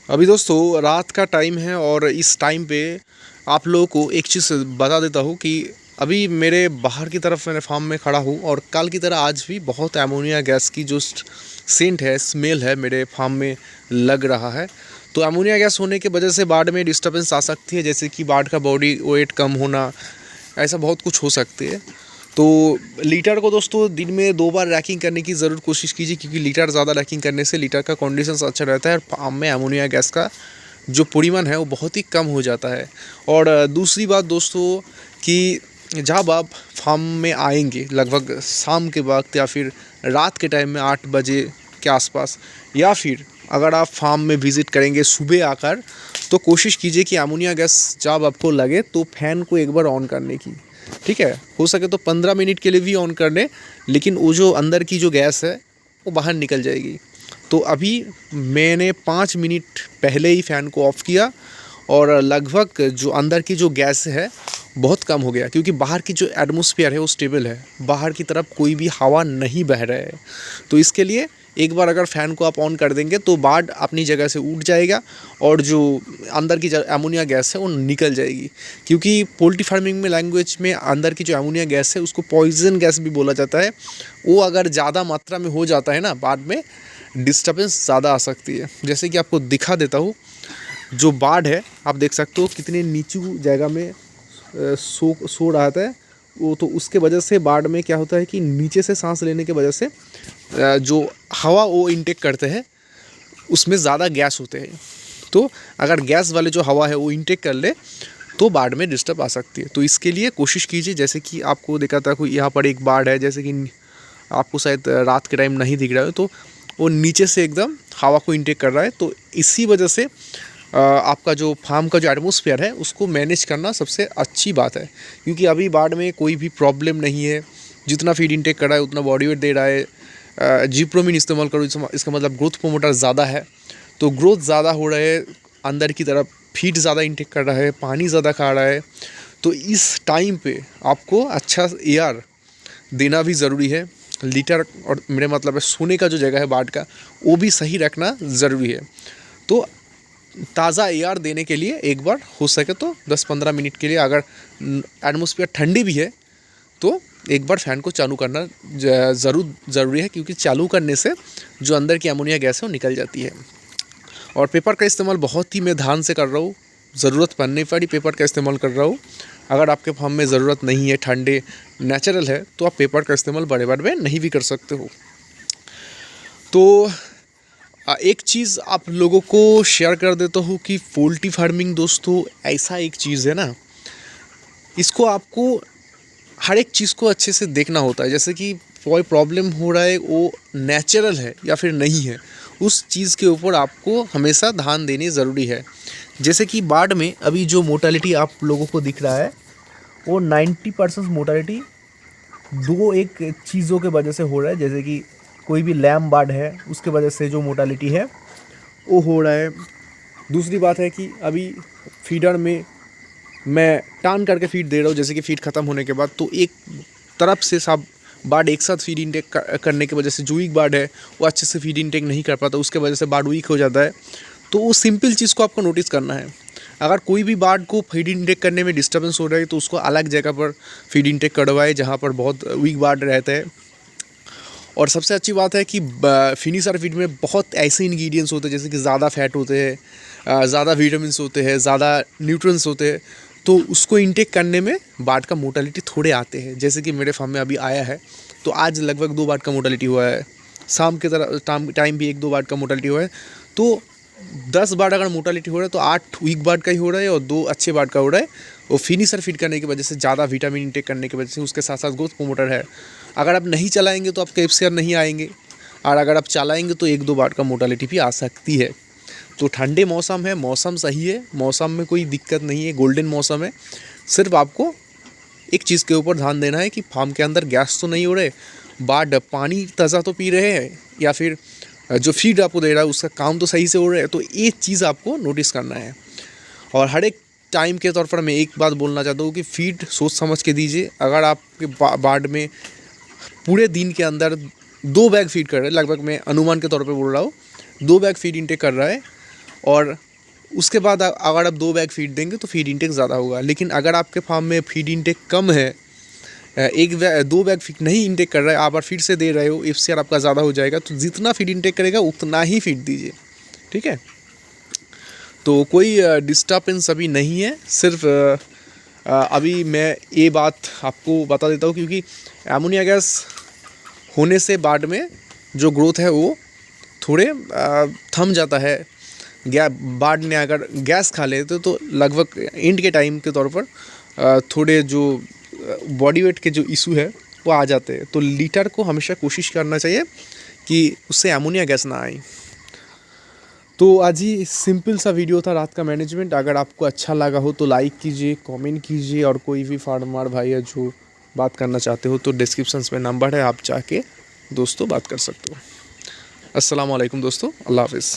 अभी दोस्तों रात का टाइम है और इस टाइम पे आप लोगों को एक चीज़ बता देता हूँ कि अभी मेरे बाहर की तरफ मैंने फार्म में खड़ा हूँ और कल की तरह आज भी बहुत अमोनिया गैस की जो सेंट है, स्मेल है, मेरे फार्म में लग रहा है। तो अमोनिया गैस होने की वजह से बाढ़ में डिस्टर्बेंस आ सकती है, जैसे कि बाढ़ का बॉडी वेट कम होना, ऐसा बहुत कुछ हो सकती है। तो लीटर को दोस्तों दिन में 2 बार रैकिंग करने की ज़रूर कोशिश कीजिए, क्योंकि लीटर ज़्यादा रैकिंग करने से लीटर का कंडीशन अच्छा रहता है और फार्म में अमोनिया गैस का जो परिमाण है वो बहुत ही कम हो जाता है। और दूसरी बात दोस्तों कि जब आप फार्म में आएंगे लगभग शाम के वक्त या फिर रात के टाइम में 8 बजे के आसपास, या फिर अगर आप फार्म में विज़िट करेंगे सुबह आकर, तो कोशिश कीजिए कि अमोनिया गैस जब आपको लगे तो फ़ैन को एक बार ऑन करने की, ठीक है। हो सके तो 15 मिनट के लिए भी ऑन कर लें, लेकिन वो जो अंदर की जो गैस है वो बाहर निकल जाएगी। तो अभी मैंने 5 मिनट पहले ही फ़ैन को ऑफ़ किया और लगभग जो अंदर की जो गैस है बहुत कम हो गया, क्योंकि बाहर की जो एटमॉस्फेयर है वो स्टेबल है, बाहर की तरफ कोई भी हवा नहीं बह रहा है। तो इसके लिए एक बार अगर फ़ैन को आप ऑन कर देंगे तो बाढ़ अपनी जगह से उठ जाएगा और जो अंदर की जो अमोनिया गैस है वो निकल जाएगी। क्योंकि पोल्ट्री फार्मिंग में लैंग्वेज में अंदर की जो अमोनिया गैस है उसको पॉइजन गैस भी बोला जाता है। वो अगर ज़्यादा मात्रा में हो जाता है ना, बाद में डिस्टर्बेंस ज़्यादा आ सकती है। जैसे कि आपको दिखा देता हूँ, जो बाढ़ है आप देख सकते हो कितने नीचू जगह में सो रहा था वो। तो उसके वजह से बाढ़ में क्या होता है कि नीचे से सांस लेने की वजह से जो हवा वो इनटेक करते हैं उसमें ज़्यादा गैस होते हैं। तो अगर गैस वाले जो हवा है वो इनटेक कर ले तो बाढ़ में डिस्टर्ब आ सकती है। तो इसके लिए कोशिश कीजिए, जैसे कि आपको देखा था कोई यहाँ पर एक बाढ़ है, जैसे कि आपको शायद रात के टाइम नहीं दिख रहा है, तो वो नीचे से एकदम हवा को इनटेक कर रहा है। तो इसी वजह से आपका जो फार्म का जो एटमॉस्फेयर है उसको मैनेज करना सबसे अच्छी बात है। क्योंकि अभी बाढ़ में कोई भी प्रॉब्लम नहीं है, जितना फीड इनटेक कर रहा है उतना बॉडी वेट दे रहा है। जीप्रोमिन इस्तेमाल करो, इसका मतलब ग्रोथ प्रोमोटर ज़्यादा है, तो ग्रोथ ज़्यादा हो रहा है, अंदर की तरफ फीड ज़्यादा इनटेक कर रहा है, पानी ज़्यादा खा रहा है। तो इस टाइम पे आपको अच्छा एयर देना भी ज़रूरी है। लीटर और मेरे मतलब है सोने का जो जगह है बाढ़ का वो भी सही रखना ज़रूरी है। तो ताज़ा एयर देने के लिए एक बार हो सके तो 10-15 मिनट के लिए, अगर एटमॉस्फेयर ठंडी भी है तो एक बार फ़ैन को चालू करना ज़रूरी है, क्योंकि चालू करने से जो अंदर की अमोनिया गैस है वो निकल जाती है। और पेपर का इस्तेमाल बहुत ही मैं ध्यान से कर रहा हूँ, ज़रूरत पड़ने पर ही पेपर का इस्तेमाल कर रहा हूँ। अगर आपके फार्म में ज़रूरत नहीं है, ठंडे नेचुरल है, तो आप पेपर का इस्तेमाल बड़े बाढ़ में नहीं भी कर सकते हो। तो एक चीज़ आप लोगों को शेयर कर देता हूँ कि पोल्ट्री फार्मिंग दोस्तों ऐसा एक चीज़ है ना, इसको आपको हर एक चीज़ को अच्छे से देखना होता है। जैसे कि कोई प्रॉब्लम हो रहा है वो नेचुरल है या फिर नहीं है, उस चीज़ के ऊपर आपको हमेशा ध्यान देनी ज़रूरी है। जैसे कि बाढ़ में अभी जो मोर्टालिटी आप लोगों को दिख रहा है वो 90% मोर्टालिटी दो एक चीज़ों के वजह से हो रहा है। जैसे कि कोई भी लैम बाढ़ है उसके वजह से जो मोर्टालिटी है वो हो रहा है। दूसरी बात है कि अभी फीडर में मैं टान करके फीड दे रहा हूँ, जैसे कि फीड ख़त्म होने के बाद, तो एक तरफ से सब बाढ़ एक साथ फीड इनटेक करने की वजह से जो वीक बाढ़ है वो अच्छे से फीड इनटेक नहीं कर पाता, उसके वजह से बाढ़ वीक हो जाता है। तो वो सिंपल चीज़ को आपको नोटिस करना है। अगर कोई भी बाढ़ को फीड इनटेक करने में डिस्टर्बेंस हो रहा है तो उसको अलग जगह पर फीड इनटेक करवाए जहाँ पर बहुत वीक बाढ़ रहता है। और सबसे अच्छी बात है कि फिनिशर फीड में बहुत ऐसे इंग्रेडिएंट्स होते हैं, जैसे कि ज़्यादा फैट होते हैं, ज़्यादा विटामिन्स होते हैं, ज़्यादा न्यूट्रिएंट्स होते हैं, तो उसको इनटेक करने में बाढ़ का मोर्टालिटी थोड़े आते हैं। जैसे कि मेरे फार्म में अभी आया है तो आज लगभग 2 बाढ़ का मोर्टालिटी हुआ है, शाम के तरह टाइम भी 1-2 बाढ़ का मोर्टालिटी हुआ है। तो 10 बाढ़ अगर मोर्टालिटी हो रहा है तो 8 वीक बाढ़ का ही हो रहा है और 2 अच्छे बाढ़ का हो रहा है। वो फिनिशर फीड करने की वजह से, ज़्यादा विटामिन इनटेक करने की वजह से, उसके साथ साथ ग्रोथ प्रोमोटर है। अगर आप नहीं चलाएंगे तो आपके एफसीआर नहीं आएंगे, और अगर आप चलाएंगे तो 1-2 बार का मोर्टालिटी भी आ सकती है। तो ठंडे मौसम है, मौसम सही है, मौसम में कोई दिक्कत नहीं है, गोल्डन मौसम है। सिर्फ आपको एक चीज़ के ऊपर ध्यान देना है कि फार्म के अंदर गैस तो नहीं हो रहे, बाढ़ पानी ताज़ा तो पी रहे हैं, या फिर जो फीड आपको दे रहा है उसका काम तो सही से हो रहा है। तो ये चीज़ आपको नोटिस करना है। और हर एक टाइम के तौर पर मैं एक बात बोलना चाहता हूँ कि फीड सोच समझ के दीजिए। अगर आपके बाढ़ में पूरे दिन के अंदर 2 बैग फीड कर रहे हैं, लगभग मैं अनुमान के तौर पे बोल रहा हूँ, 2 बैग फीड इनटेक कर रहा है और उसके बाद अगर आप 2 बैग फीड देंगे तो फीड इंटेक ज़्यादा होगा। लेकिन अगर आपके फार्म में फीड इंटेक कम है, 2 बैग फीड नहीं इंटेक कर रहा है, आप फिर से दे रहे हो, एफसीआर आपका ज़्यादा हो जाएगा। तो जितना फीड इंटेक करेगा उतना ही फीड दीजिए, ठीक है। तो कोई डिस्टर्बेंस अभी नहीं है, सिर्फ अभी मैं ये बात आपको बता देता हूँ, क्योंकि एमोनिया गैस होने से बाढ़ में जो ग्रोथ है वो थोड़े थम जाता है। बाढ़ ने अगर गैस खा लेते तो लगभग एंड के टाइम के तौर पर थोड़े जो बॉडी वेट के जो इशू है वो आ जाते हैं। तो लीटर को हमेशा कोशिश करना चाहिए कि उससे एमोनिया गैस ना आए। तो आज ही सिंपल सा वीडियो था रात का मैनेजमेंट। अगर आपको अच्छा लगा हो तो लाइक कीजिए, कमेंट कीजिए, और कोई भी फार्मर भाई है जो बात करना चाहते हो तो डिस्क्रिप्शन में नंबर है, आप जाके दोस्तों बात कर सकते हो। अस्सलाम वालेकुम दोस्तों, अल्लाह हाफ़िज़।